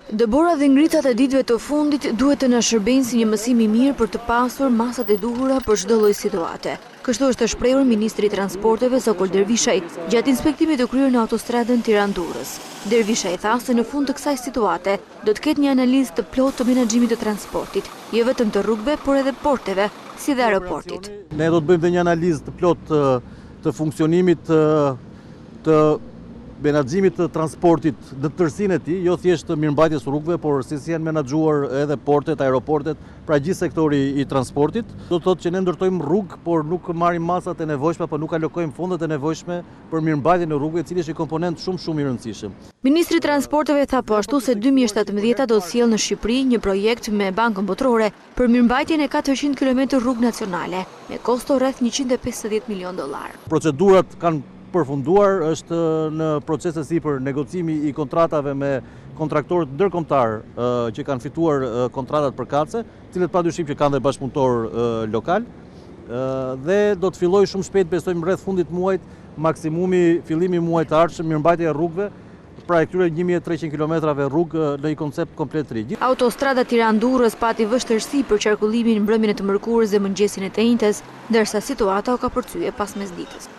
Dëbora dhe ngritat e ditëve të fundit duhet të na shërbejnë si një mësim i mirë për të pasur masat e duhura për çdo lloj situate. Kështu është shprehur Ministri i Transporteve Sokol Dervishaj gjatë inspektimit të kryer në autostradën Tiranë-Durrës. Dervishaj tha se në fund të kësaj situate do të ketë një analizë të plotë të menaxhimit të transportit, jo vetëm të rrugëve, por edhe porteve, si dhe aeroportit. Ne do të bëjmë dhe një analizë të plotë të funksionimit të menaxhimit të transportit në tërësinë e tij, jo thjesht të mirëmbajtjes rrugëve, por si janë menaxhuar edhe portet, aeroportet, pra gjithë sektori i transportit. Do të thotë që ne ndërtojmë rrugë, por nuk marrim masat e nevojshme apo nuk alokojmë fondet e nevojshme për mirëmbajtjen e rrugëve, i cili është një komponent shumë i rëndësishëm. Ministri i Transporteve tha po ashtu se 2017 do të sjellë në Shqipëri një projekt me Bankën Botërore për mirëmbajtjen e 400 km rrugë nacionale, me kosto rreth $150 milion. Procedurat kanë përfunduar, është në proces e sipër negocimi i kontratave me kontraktorët ndërkombëtar që kanë fituar kontratat përkatëse, të cilët padyshim që kanë dhe bashkëpunëtor lokal, dhe do të fillojë shumë shpejt, besojmë rreth fundit muajit, maksimumi fillimi muajit të ardhshëm, mirëmbajtja e rrugëve, pra e këtyre 1300 kilometrave rrugë në një koncept komplet të ri. Autostrada Tiranë-Durrës pati vështirësi për qarkullimin mbrëmjen e të mërkurës dhe mëngjesin e të njëjtës, ndërsa situata u ka përcye pas mesditës.